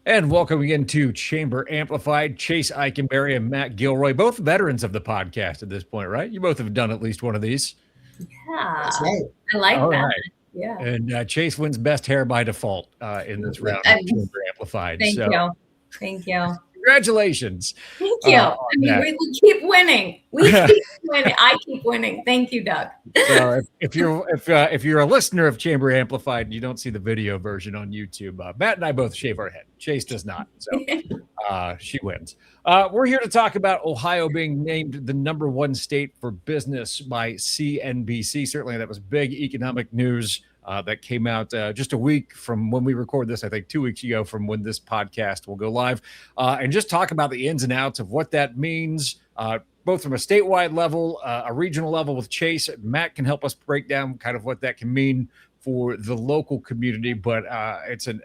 And welcome again to Chamber Amplified. Chase Eikenbary and Matt Gilroy, both veterans of the podcast at this point, right? You both have done at least one of these. Yeah, That's right. I like All that. right. Yeah. And Chase wins best hair by default in this round of Um, Chamber Amplified. Thank So you. Thank you. congratulations. Thank you. I on mean, that. we keep winning. We keep winning. I keep winning. Thank you, Doug. So if you're a listener of Chamber Amplified and you don't see the video version on YouTube, Matt and I both shave our head. Chase does not. So she wins. We're here to talk about Ohio being named the #1 state for business by CNBC. Certainly, that was big economic news that came out just a week from when we record this. I think 2 weeks ago from when this podcast will go live, and just talk about the ins and outs of what that means. Both from a statewide level, a regional level with Chase. Matt can help us break down kind of what that can mean for the local community, but it's an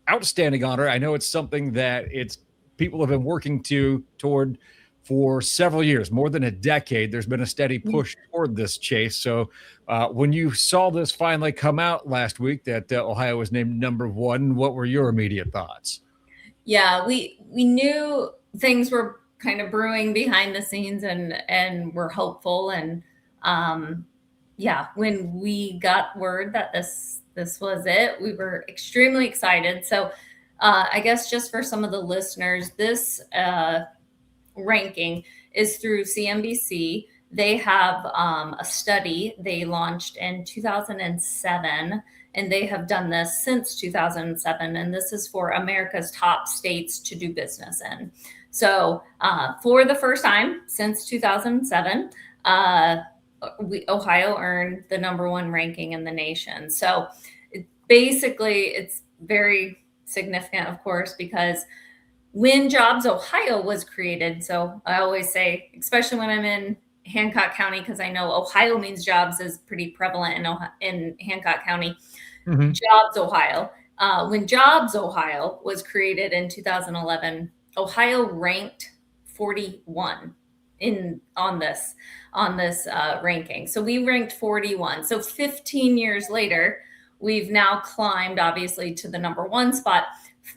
outstanding honor. I know it's something that people have been working toward for several years, more than a decade. There's been a steady push toward this, Chase. So when you saw this finally come out last week that Ohio was named #1, what were your immediate thoughts? Yeah, we knew things were kind of brewing behind the scenes, and we're hopeful. And yeah, when we got word that this was it, we were extremely excited. So I guess just for some of the listeners, this ranking is through CNBC. They have a study they launched in 2007, and they have done this since 2007. And this is for America's top states to do business in. So for the first time since 2007, Ohio earned the #1 ranking in the nation. So basically, it's very significant, of course, because when Jobs Ohio was created, so I always say, especially when I'm in Hancock County, because I know Ohio means jobs is pretty prevalent in Hancock County. Mm-hmm. Jobs Ohio. When Jobs Ohio was created in 2011, Ohio ranked 41 on this ranking. So we ranked 41. So 15 years later, we've now climbed, obviously, to the #1 spot.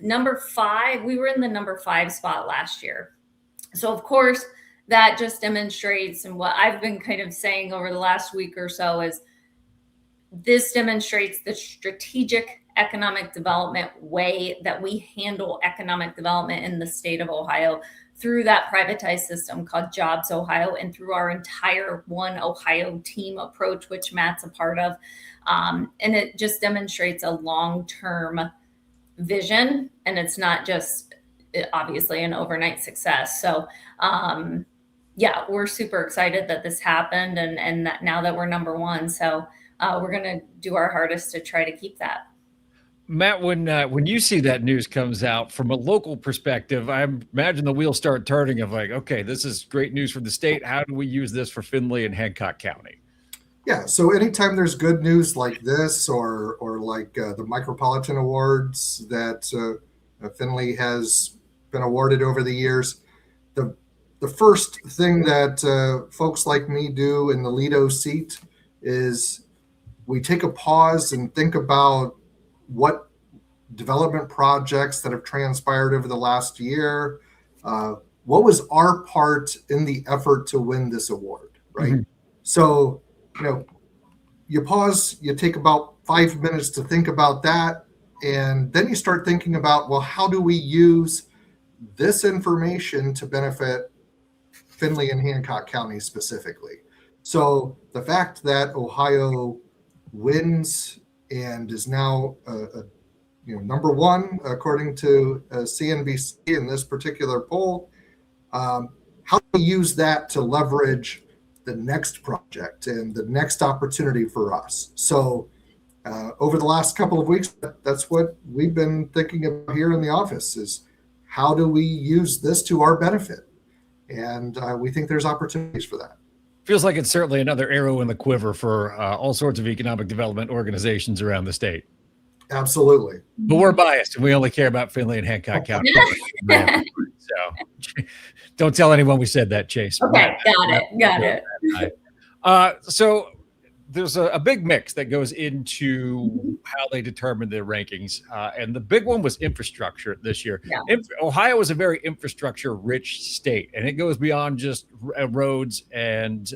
#5, we were in the #5 spot last year. So, of course, that just demonstrates, and what I've been kind of saying over the last week or so is this demonstrates the strategic economic development way that we handle economic development in the state of Ohio through that privatized system called Jobs Ohio, and through our entire One Ohio team approach, which Matt's a part of. And it just demonstrates a long-term vision, and it's not just obviously an overnight success. So yeah, we're super excited that this happened, and that now that we're #1. So we're going to do our hardest to try to keep that. Matt, when you see that news comes out from a local perspective, I imagine the wheels start turning of like, okay, this is great news for the state. How do we use this for Findlay and Hancock County? Yeah, so anytime there's good news like this, or like the Micropolitan Awards that Findlay has been awarded over the years, the first thing that folks like me do in the Lido seat is we take a pause and think about what development projects that have transpired over the last year. What was our part in the effort to win this award, right? Mm-hmm. So, you pause, you take about 5 minutes to think about that, and then you start thinking about, well, how do we use this information to benefit Findlay and Hancock County specifically? So the fact that Ohio wins and is now #1 according to CNBC in this particular poll, how do we use that to leverage the next project and the next opportunity for us? So over the last couple of weeks, that's what we've been thinking about here in the office, is how do we use this to our benefit? And we think there's opportunities for that. Feels like it's certainly another arrow in the quiver for all sorts of economic development organizations around the state. Absolutely. But we're biased, and we only care about Findlay and Hancock County. So don't tell anyone we said that, Chase. Okay, got it. So there's a big mix that goes into how they determine their rankings. And the big one was infrastructure this year. Yeah. Ohio is a very infrastructure rich state, and it goes beyond just roads and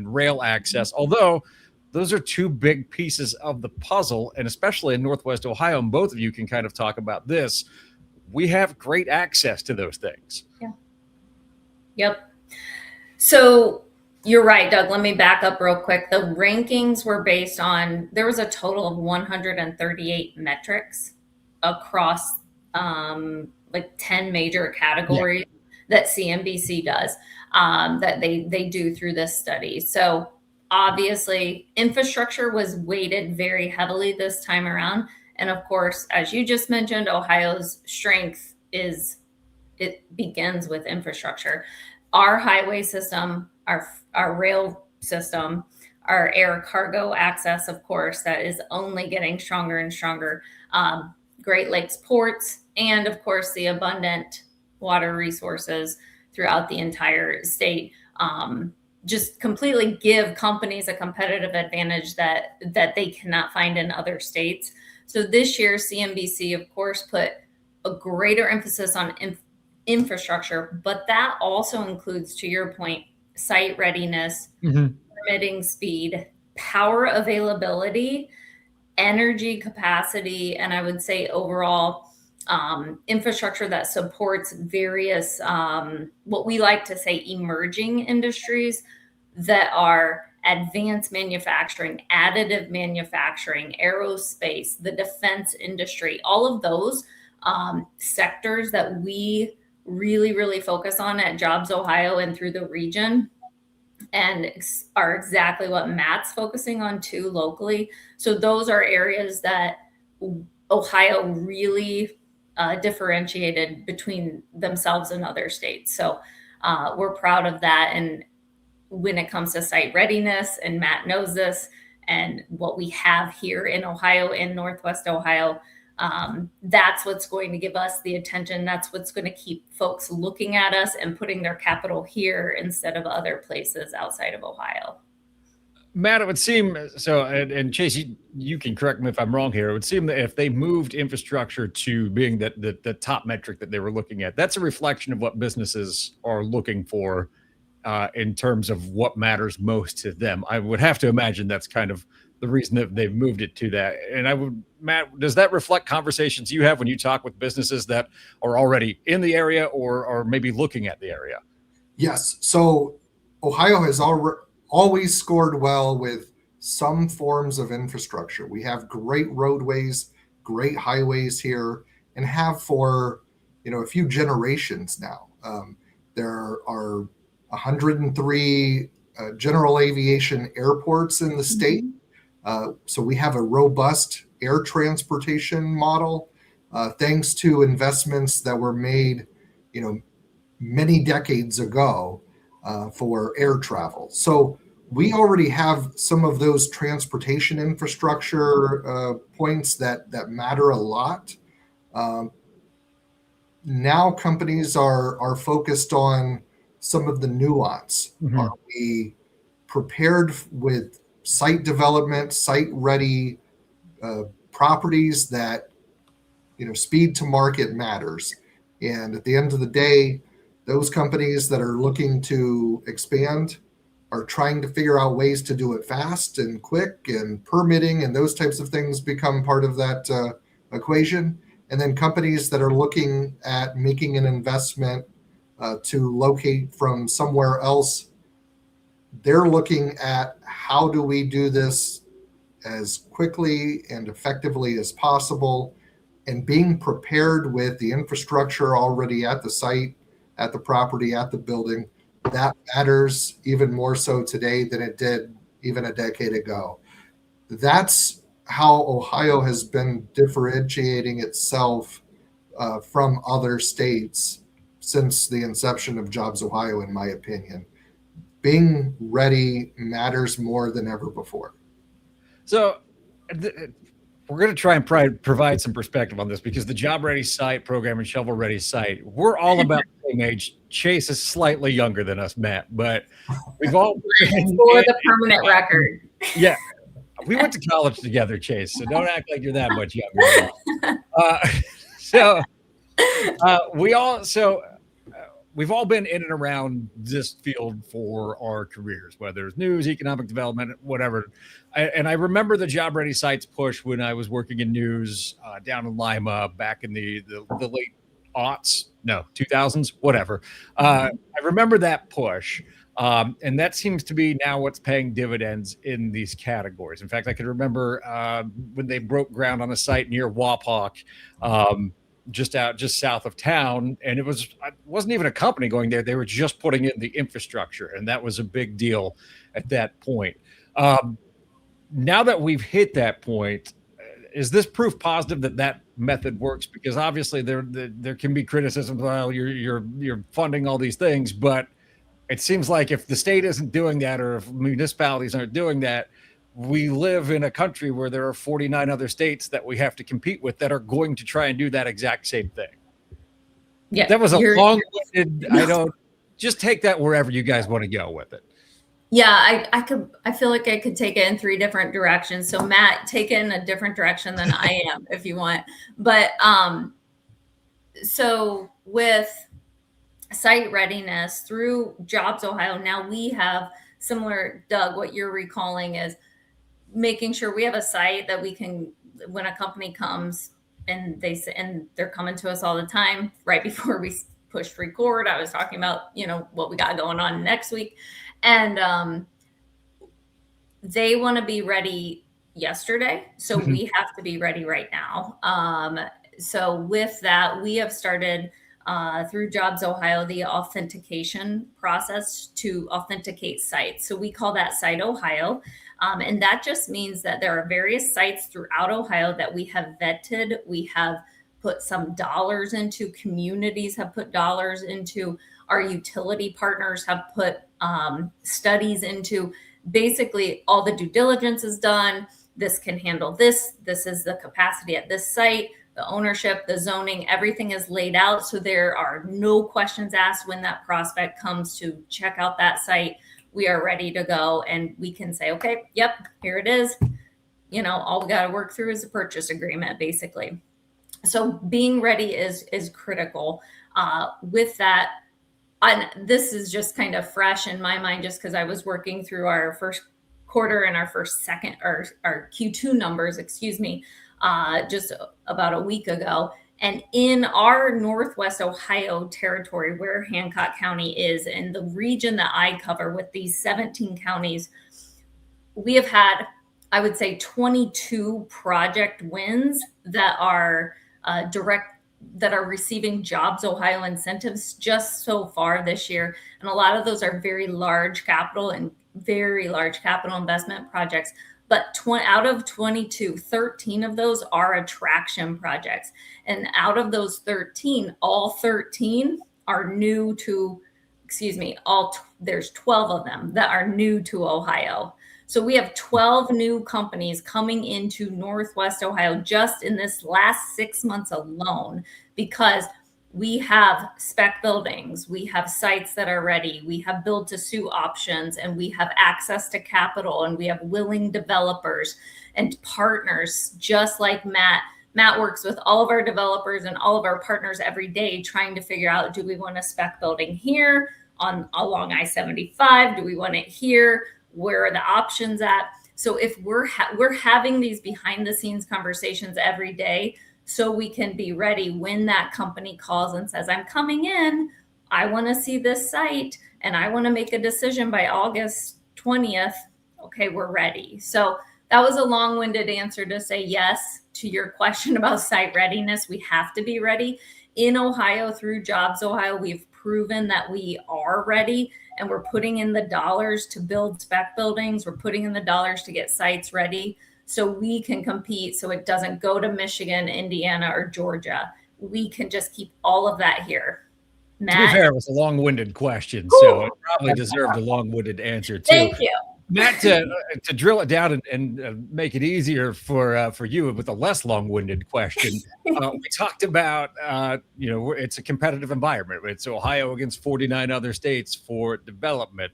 rail access. Although those are two big pieces of the puzzle, and especially in Northwest Ohio, and both of you can kind of talk about this. We have great access to those things. Yeah. Yep. So you're right, Doug. Let me back up real quick. The rankings were based on, there was a total of 138 metrics across like 10 major categories that CNBC does, that they do through this study. So obviously infrastructure was weighted very heavily this time around. And of course, as you just mentioned, Ohio's strength it begins with infrastructure. Our highway system, our rail system, our air cargo access, of course, that is only getting stronger and stronger. Great Lakes ports, and of course, the abundant water resources throughout the entire state just completely give companies a competitive advantage that they cannot find in other states. So this year, CNBC, of course, put a greater emphasis on infrastructure, but that also includes, to your point, site readiness, permitting speed, power availability, energy capacity, and I would say overall infrastructure that supports various, what we like to say, emerging industries that are advanced manufacturing, additive manufacturing, aerospace, the defense industry, all of those sectors that we really, really focus on at Jobs Ohio and through the region, and are exactly what Matt's focusing on too locally. So those are areas that Ohio really differentiated between themselves and other states. So we're proud of that. And when it comes to site readiness, and Matt knows this, and what we have here in Ohio, in Northwest Ohio, that's what's going to give us the attention. That's what's going to keep folks looking at us and putting their capital here instead of other places outside of Ohio. Matt, it would seem so, and Chase, you can correct me if I'm wrong here. It would seem that if they moved infrastructure to being the top metric that they were looking at, that's a reflection of what businesses are looking for in terms of what matters most to them. I would have to imagine that's kind of the reason that they've moved it to that. And Matt, does that reflect conversations you have when you talk with businesses that are already in the area or maybe looking at the area? Yes. So Ohio has always scored well with some forms of infrastructure. We have great roadways, great highways here, and have for a few generations now. There are 103 general aviation airports in the state. So we have a robust air transportation model, thanks to investments that were made, many decades ago for air travel. So we already have some of those transportation infrastructure points that matter a lot. Now companies are focused on some of the nuance. Are we prepared with site development, site ready properties that, speed to market matters. And at the end of the day, those companies that are looking to expand are trying to figure out ways to do it fast and quick, and permitting and those types of things become part of that equation. And then companies that are looking at making an investment to locate from somewhere else, they're looking at how do we do this as quickly and effectively as possible, and being prepared with the infrastructure already at the site, at the property, at the building. That matters even more so today than it did even a decade ago. That's how Ohio has been differentiating itself from other states since the inception of Jobs Ohio, in my opinion. Being ready matters more than ever before. So we're going to try and provide some perspective on this, because the Job Ready Site program and Shovel Ready Site, we're all about the same age. Chase is slightly younger than us, Matt, but we've all for the permanent record. Yeah. We went to college together, Chase, so don't act like you're that much younger. So we've all been in and around this field for our careers, whether it's news, economic development, whatever. And I remember the Job Ready Sites push when I was working in news down in Lima back in the late aughts, no, 2000s, whatever. I remember that push. And that seems to be now what's paying dividends in these categories. In fact, I can remember when they broke ground on a site near Wapak, just south of town, and it wasn't even a company going there. They were just putting in the infrastructure, and that was a big deal at that point. Now that we've hit that point, is this proof positive that method works? Because obviously there can be criticism. Well, you're funding all these things, but it seems like if the state isn't doing that, or if municipalities aren't doing that, we live in a country where there are 49 other states that we have to compete with that are going to try and do that exact same thing. Yeah, that was a long-winded. I don't just take that wherever you guys want to go with it. Yeah, I feel like I could take it in 3 different directions. So Matt, take it in a different direction than I am if you want. But so with site readiness through Jobs Ohio, now we have similar, Doug, what you're recalling is making sure we have a site that we can, when a company comes and they're coming to us all the time. Right before we pushed record, I was talking about, what we got going on next week. And they want to be ready yesterday. So we have to be ready right now. So with that, we have started through Jobs Ohio, the authentication process to authenticate sites. So we call that Site Ohio. And that just means that there are various sites throughout Ohio that we have vetted. We have put some dollars into, communities have put dollars into, our utility partners have put studies into. Basically, all the due diligence is done. This can handle this. This is the capacity at this site. The ownership, the zoning, everything is laid out. So there are no questions asked when that prospect comes to check out that site. We are ready to go, and we can say, okay, yep, here it is. All we got to work through is a purchase agreement, basically. So being ready is critical. With that, this is just kind of fresh in my mind, just because I was working through our first quarter and our Q2 numbers, just about a week ago. And in our Northwest Ohio territory, where Hancock County is, and the region that I cover with these 17 counties, we have had, I would say, 22 project wins that are that are receiving Jobs Ohio incentives just so far this year. And a lot of those are very large capital investment projects. But out of 22, 13 of those are attraction projects. And out of those 13, all 13 are new to, there's 12 of them that are new to Ohio. So we have 12 new companies coming into Northwest Ohio just in this last 6 months alone, because we have spec buildings, we have sites that are ready, we have build to suit options, and we have access to capital, and we have willing developers and partners, just like Matt. Matt works with all of our developers and all of our partners every day trying to figure out, do we want a spec building here along I-75? Do we want it here? Where are the options at? So if we're having these behind the scenes conversations every day, so we can be ready when that company calls and says, I'm coming in, I want to see this site, and I want to make a decision by August 20th. Okay, we're ready. So that was a long-winded answer to say yes to your question about site readiness. We have to be ready. In Ohio, through Jobs Ohio, we've proven that we are ready, and we're putting in the dollars to build spec buildings. We're putting in the dollars to get sites ready so we can compete, so it doesn't go to Michigan, Indiana, or Georgia. We can just keep all of that here. Matt? To be fair, it was a long-winded question, so it probably deserved a long-winded answer too. Thank you. Matt, to drill it down and make it easier for you with a less long-winded question, we talked about it's a competitive environment. It's Ohio against 49 other states for development.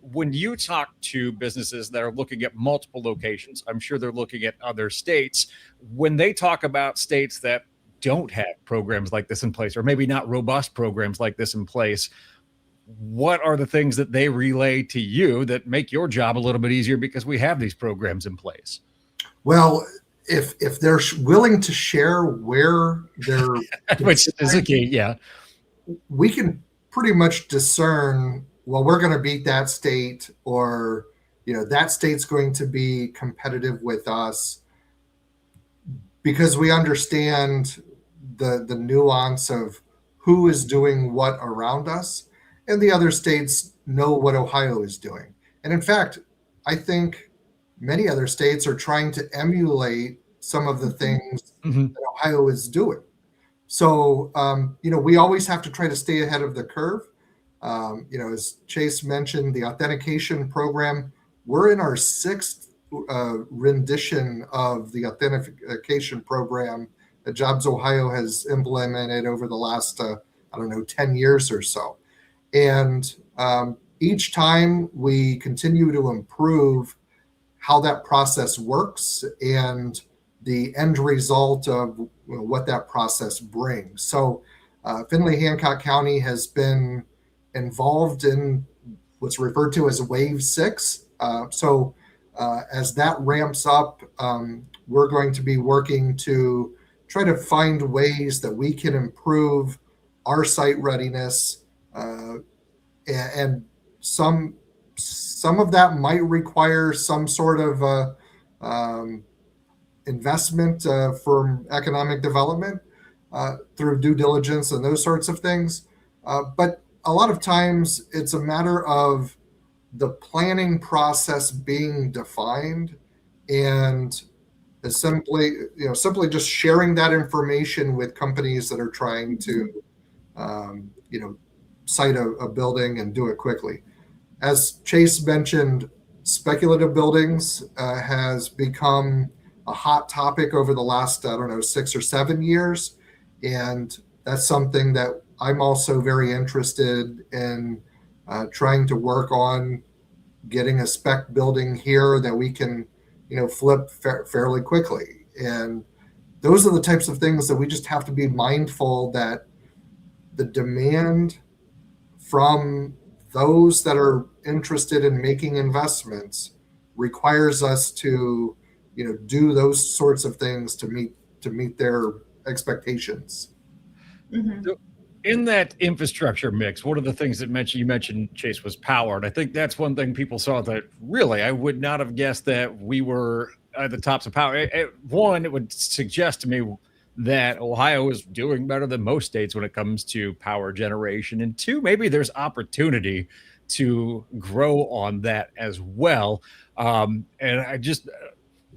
When you talk to businesses that are looking at multiple locations, I'm sure they're looking at other states. When they talk about states that don't have programs like this in place, or maybe not robust programs like this in place, what are the things that they relay to you that make your job a little bit easier because we have these programs in place? Well, if they're willing to share where they're which is a key, yeah, we can pretty much discern, well, we're going to beat that state, or that state's going to be competitive with us, because we understand the nuance of who is doing what around us, and the other states know what Ohio is doing. And in fact, I think many other states are trying to emulate some of the things that Ohio is doing. So, we always have to try to stay ahead of the curve. As Chase mentioned, the authentication program, we're in our 6th rendition of the authentication program that Jobs Ohio has implemented over the last, 10 years or so. And each time we continue to improve how that process works and the end result of what that process brings. So Findlay-Hancock County has been involved in what's referred to as Wave 6. As that ramps up, we're going to be working to try to find ways that we can improve our site readiness, and some of that might require some sort of investment from economic development through due diligence and those sorts of things. But a lot of times it's a matter of the planning process being defined, and simply just sharing that information with companies that are trying to site a building and do it quickly. As Chase mentioned, speculative buildings has become a hot topic over the last 6 or 7 years, and that's something that I'm also very interested in trying to work on, getting a spec building here that we can flip fairly quickly. And those are the types of things that we just have to be mindful that the demand from those that are interested in making investments requires us to do those sorts of things to meet their expectations. So in that infrastructure mix, one of the things that you mentioned, Chase, was power. And I think that's one thing people saw that really I would not have guessed that we were at the tops of power. One, it would suggest to me that Ohio is doing better than most states when it comes to power generation. And two, maybe there's opportunity to grow on that as well. And I just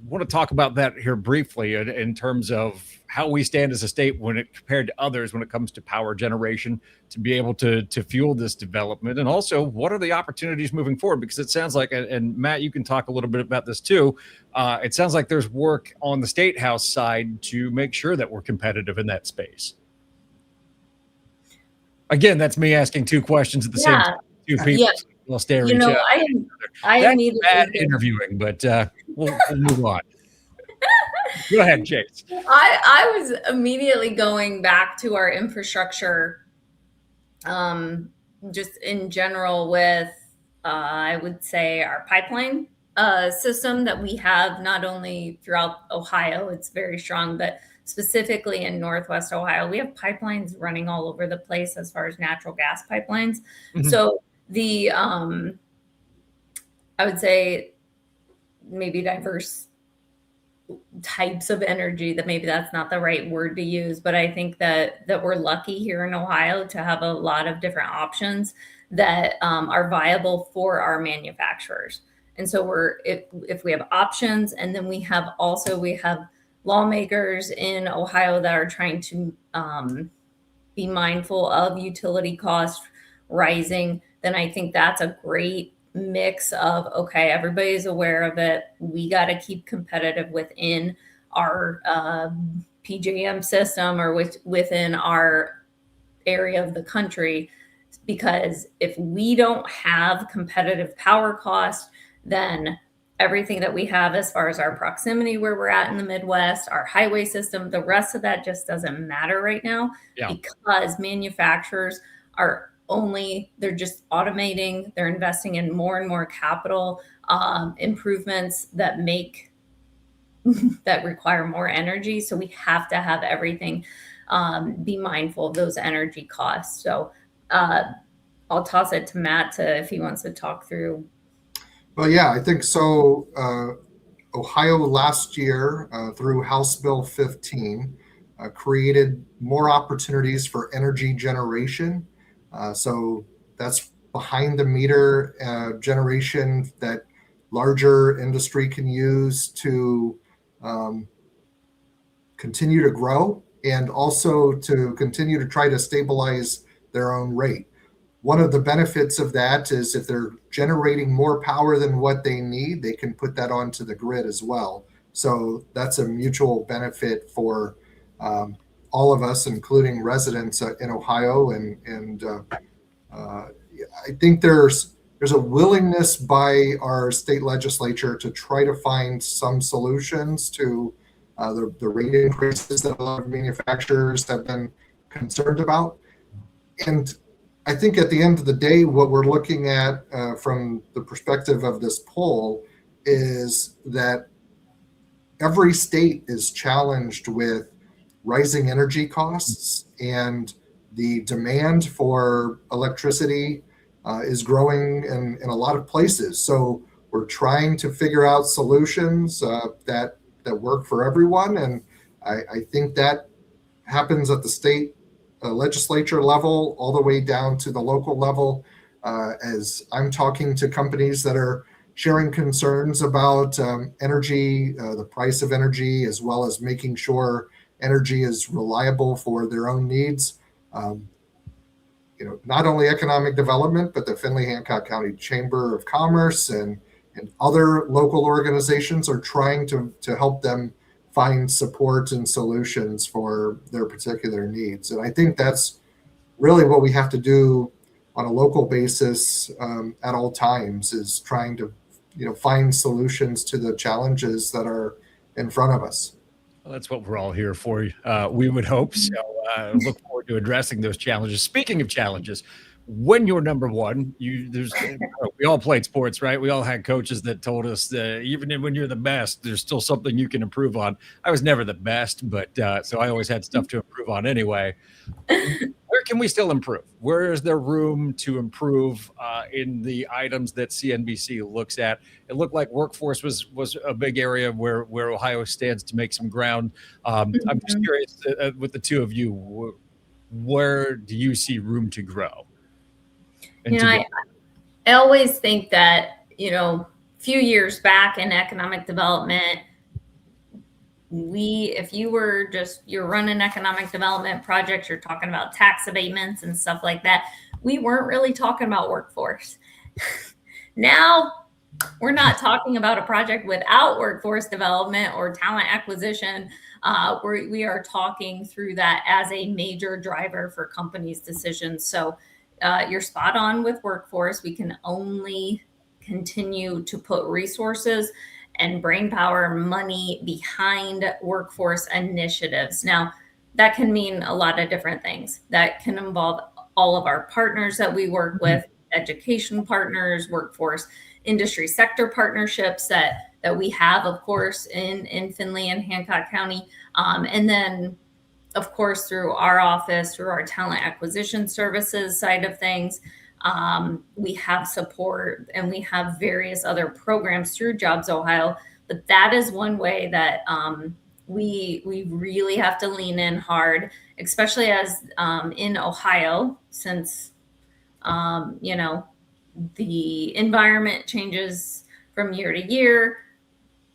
want to talk about that here briefly in terms of how we stand as a state compared to others when it comes to power generation to be able to fuel this development, and also what are the opportunities moving forward, because it sounds like, and Matt, you can talk a little bit about this too, it sounds like there's work on the State House side to make sure that we're competitive in that space. Again, that's me asking two questions at the same time. Two people will stare at each other. That's bad interviewing, but we'll move on. Go ahead, Chase. I was immediately going back to our infrastructure, just in general with, I would say, our pipeline system that we have not only throughout Ohio, it's very strong, but specifically in Northwest Ohio, we have pipelines running all over the place as far as natural gas pipelines. So the, I would say maybe diverse types of energy, that maybe that's not the right word to use, but I think that we're lucky here in Ohio to have a lot of different options that are viable for our manufacturers. And so if we have options, and then we have lawmakers in Ohio that are trying to be mindful of utility costs rising, then I think that's a great mix of, okay, everybody's aware of it. We got to keep competitive within our PJM system or within our area of the country, because if we don't have competitive power costs, then everything that we have as far as our proximity where we're at in the Midwest, our highway system, the rest of that just doesn't matter right now, because manufacturers are they're just automating, they're investing in more and more capital improvements that that require more energy. So we have to have everything be mindful of those energy costs. So I'll toss it to Matt if he wants to talk through. Well, yeah, I think so. Ohio last year, through House Bill 15, created more opportunities for energy generation. So that's behind the meter generation that larger industry can use to continue to grow and also to continue to try to stabilize their own rate. One of the benefits of that is if they're generating more power than what they need, they can put that onto the grid as well. So that's a mutual benefit for all of us, including residents in Ohio. And I think there's a willingness by our state legislature to try to find some solutions to the rate increases that a lot of manufacturers have been concerned about. And I think at the end of the day, what we're looking at from the perspective of this poll is that every state is challenged with rising energy costs, and the demand for electricity is growing in a lot of places. So we're trying to figure out solutions that work for everyone. And I think that happens at the state legislature level all the way down to the local level. As I'm talking to companies that are sharing concerns about energy, the price of energy, as well as making sure energy is reliable for their own needs. Not only economic development, but the Findlay-Hancock County Chamber of Commerce and other local organizations are trying to help them find support and solutions for their particular needs. And I think that's really what we have to do on a local basis at all times, is trying to find solutions to the challenges that are in front of us. Well, that's what we're all here for. We would hope so. Look forward to addressing those challenges. Speaking of challenges, when you're number one, we all played sports, right? We all had coaches that told us that even when you're the best, there's still something you can improve on. I was never the best, but so I always had stuff to improve on anyway. Where can we still improve? Where is there room to improve in the items that CNBC looks at? It looked like workforce was a big area where Ohio stands to make some ground. I'm just curious with the two of you, where do you see room to grow? I always think that, a few years back in economic development, if you're running economic development projects, you're talking about tax abatements and stuff like that. We weren't really talking about workforce. Now we're not talking about a project without workforce development or talent acquisition. We are talking through that as a major driver for companies' decisions. So you're spot on with workforce. We can only continue to put resources and brainpower money behind workforce initiatives. Now, that can mean a lot of different things. That can involve all of our partners that we work with, education partners, workforce industry sector partnerships that we have, of course, in Findlay and Hancock County. And then, of course, through our office, through our talent acquisition services side of things, we have support and we have various other programs through Jobs Ohio. But that is one way that we really have to lean in hard, especially as in Ohio, since the environment changes from year to year.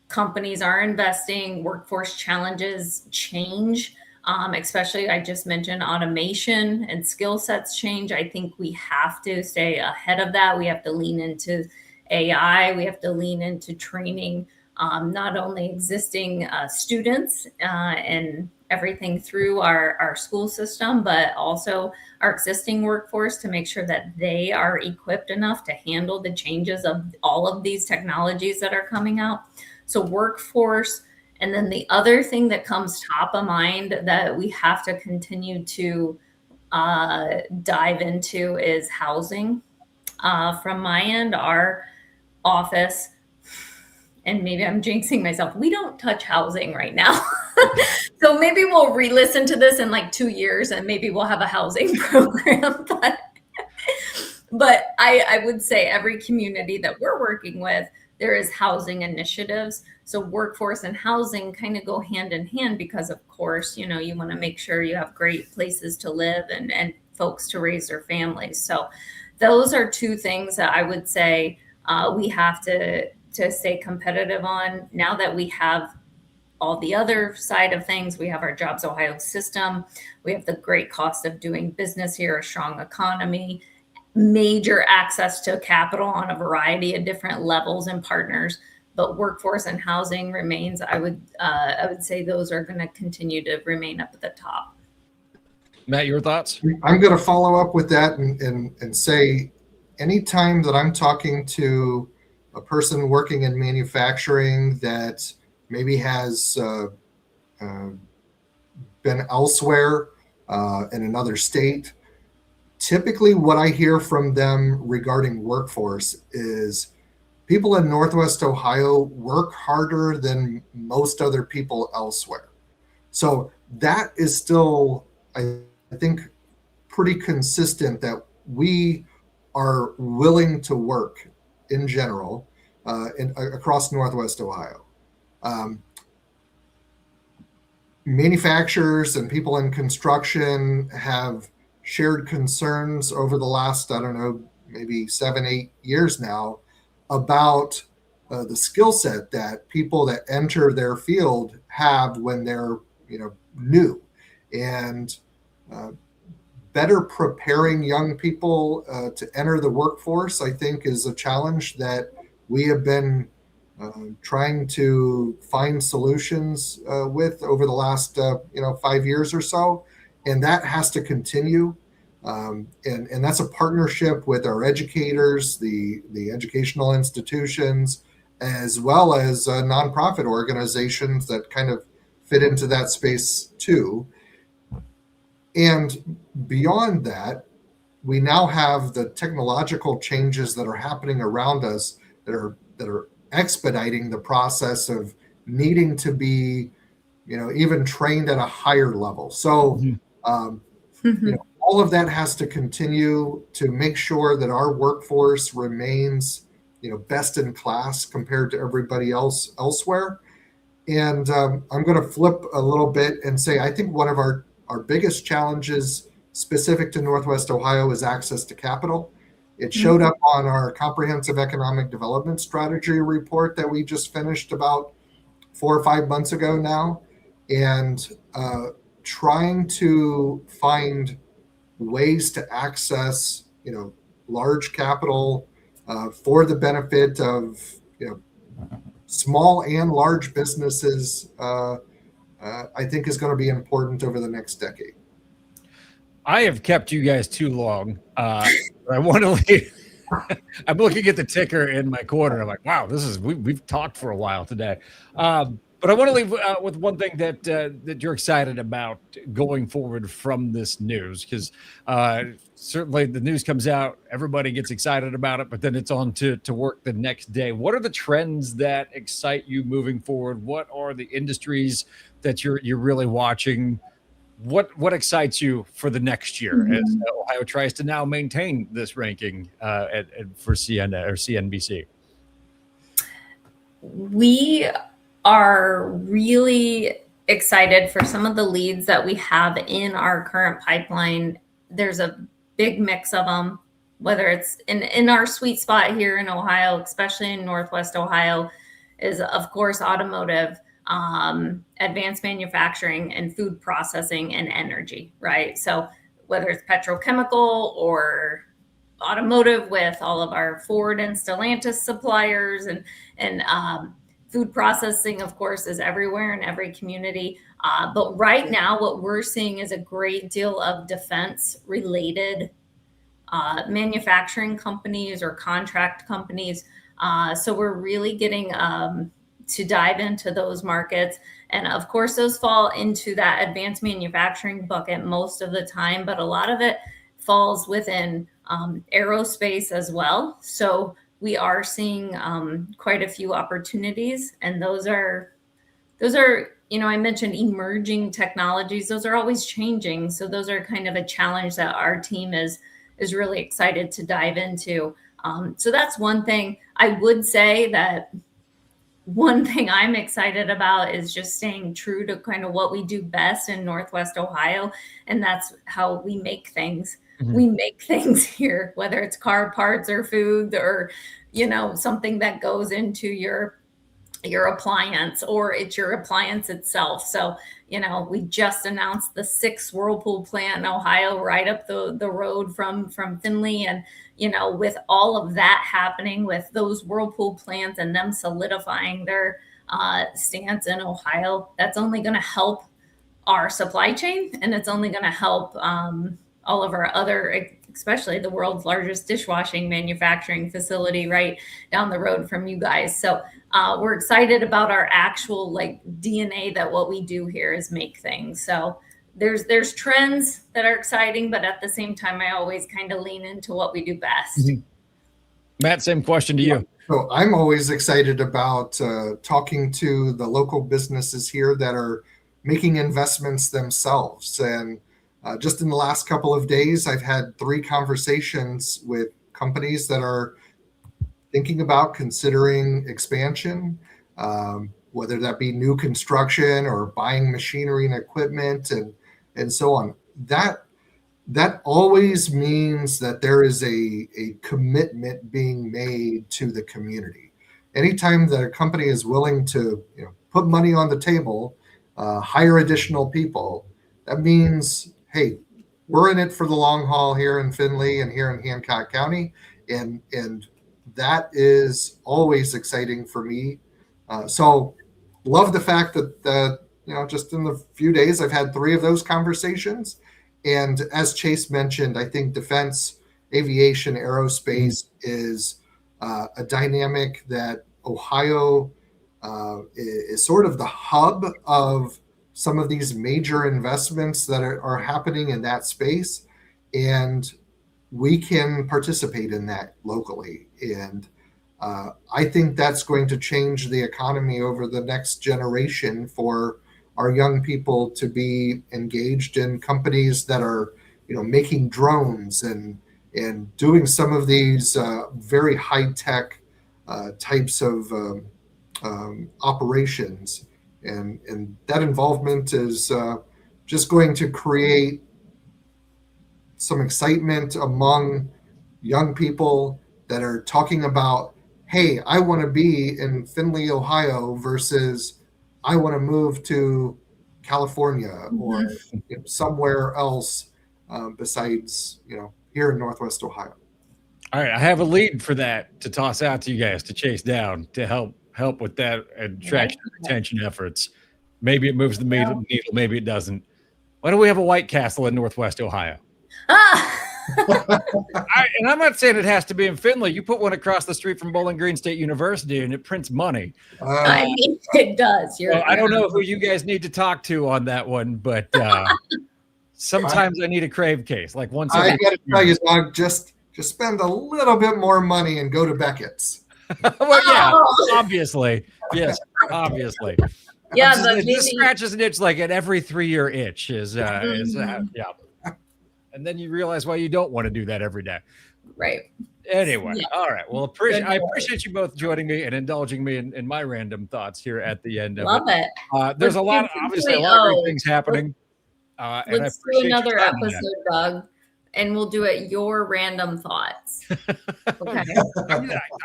Companies are investing, workforce challenges change especially I just mentioned automation and skill sets change. I think we have to stay ahead of that. We have to lean into AI. We have to lean into training not only existing students and everything through our school system, but also our existing workforce to make sure that they are equipped enough to handle the changes of all of these technologies that are coming out. So workforce. And then the other thing that comes top of mind that we have to continue to dive into is housing. From my end, our office, and maybe I'm jinxing myself, we don't touch housing right now. So maybe we'll re-listen to this in like 2 years and maybe we'll have a housing program. But I would say every community that we're working with, there is housing initiatives. So workforce and housing kind of go hand in hand because, of course, you want to make sure you have great places to live and folks to raise their families. So those are two things that I would say we have to stay competitive on. Now that we have all the other side of things, we have our Jobs Ohio system, we have the great cost of doing business here, a strong economy, major access to capital on a variety of different levels and partners, but workforce and housing remains. I would say those are going to continue to remain up at the top. Matt, your thoughts? I'm going to follow up with that and say, anytime that I'm talking to a person working in manufacturing that maybe has been elsewhere in another state, typically what I hear from them regarding workforce is people in Northwest Ohio work harder than most other people elsewhere. So that is still, I think, pretty consistent that we are willing to work in general across Northwest Ohio. Manufacturers and people in construction have shared concerns over the last, I don't know, maybe 7-8 years now about the skill set that people that enter their field have when they're new, and better preparing young people to enter the workforce, I think, is a challenge that we have been trying to find solutions with over the last 5 years or so, and that has to continue. And that's a partnership with our educators, the educational institutions, as well as nonprofit organizations that kind of fit into that space too. And beyond that, we now have the technological changes that are happening around us that are expediting the process of needing to be, even trained at a higher level. So, all of that has to continue to make sure that our workforce remains, best in class compared to everybody else elsewhere. And I'm going to flip a little bit and say, I think one of our biggest challenges specific to Northwest Ohio is access to capital. It showed up on our comprehensive economic development strategy report that we just finished about 4 or 5 months ago now. And trying to find ways to access, large capital for the benefit of, small and large businesses, I think is going to be important over the next decade. I have kept you guys too long. I want to leave. I'm looking at the ticker in my corner. I'm like, wow, we've talked for a while today. But I want to leave with one thing that you're excited about going forward from this news, because certainly the news comes out, everybody gets excited about it, but then it's on to work the next day. What are the trends that excite you moving forward? What are the industries that you're really watching? What excites you for the next year as Ohio tries to now maintain this ranking for CNN or CNBC? We are really excited for some of the leads that we have in our current pipeline. There's a big mix of them, whether it's in our sweet spot here in Ohio, especially in Northwest Ohio, is of course automotive. advanced manufacturing and food processing and energy, right? So whether it's petrochemical or automotive with all of our Ford and Stellantis suppliers, and food processing, of course, is everywhere in every community. But right now, what we're seeing is a great deal of defense related manufacturing companies or contract companies. So we're really getting to dive into those markets. And of course, those fall into that advanced manufacturing bucket most of the time, but a lot of it falls within aerospace as well. So we are seeing quite a few opportunities, and those are, I mentioned emerging technologies. Those are always changing. So those are kind of a challenge that our team is really excited to dive into. So that's one thing. I would say that one thing I'm excited about is just staying true to kind of what we do best in Northwest Ohio. And that's how we make things. Mm-hmm. We make things here, whether it's car parts or food or, something that goes into your appliance, or it's your appliance itself. So, we just announced the 6th Whirlpool plant in Ohio, right up the road from Findlay. And, with all of that happening with those Whirlpool plants and them solidifying their stance in Ohio, that's only going to help our supply chain. And it's only going to help all of our other, especially the world's largest dishwashing manufacturing facility right down the road from you guys. So we're excited about our actual DNA, that what we do here is make things. So there's trends that are exciting, but at the same time, I always kind of lean into what we do best. Mm-hmm. Matt, same question to you. So I'm always excited about talking to the local businesses here that are making investments themselves. And just in the last couple of days, I've had 3 conversations with companies that are thinking about considering expansion, whether that be new construction or buying machinery and equipment and so on. That always means that there is a commitment being made to the community. Anytime that a company is willing to put money on the table, hire additional people, that means, hey, we're in it for the long haul here in Findlay and here in Hancock County, and that is always exciting for me. So love the fact that just in the few days I've had 3 of those conversations. And as Chase mentioned, I think defense, aviation, aerospace is a dynamic that Ohio is sort of the hub of some of these major investments that are happening in that space. And we can participate in that locally. And I think that's going to change the economy over the next generation for our young people to be engaged in companies that are, making drones and doing some of these very high-tech types of operations. And that involvement is just going to create some excitement among young people that are talking about, hey, I want to be in Findlay, Ohio versus I want to move to California or somewhere else besides, here in Northwest Ohio. All right, I have a lead for that to toss out to you guys to chase down to help with that attraction and retention efforts. Maybe it moves the needle, maybe it doesn't. Why don't we have a White Castle in Northwest Ohio? And I'm not saying it has to be in Findlay. You put one across the street from Bowling Green State University and it prints money. I mean, it does. I don't know who you guys need to talk to on that one, but sometimes I need a crave case. Like once I got to tell you, Doug, just spend a little bit more money and go to Beckett's. Well, yeah, obviously. Yes, obviously. Yeah, but this scratches an itch like an every 3-year itch is yeah. And then you realize why you don't want to do that every day. Right. Anyway, all right. Well, I appreciate you both joining me and indulging me in my random thoughts here at the end of it. There's obviously a lot of great things happening. Let's do another episode, Doug. and we'll do it your random thoughts. Okay.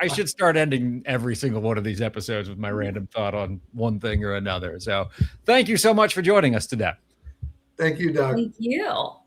I should start ending every single one of these episodes with my random thought on one thing or another. So thank you so much for joining us today. Thank you, Doug. Thank you.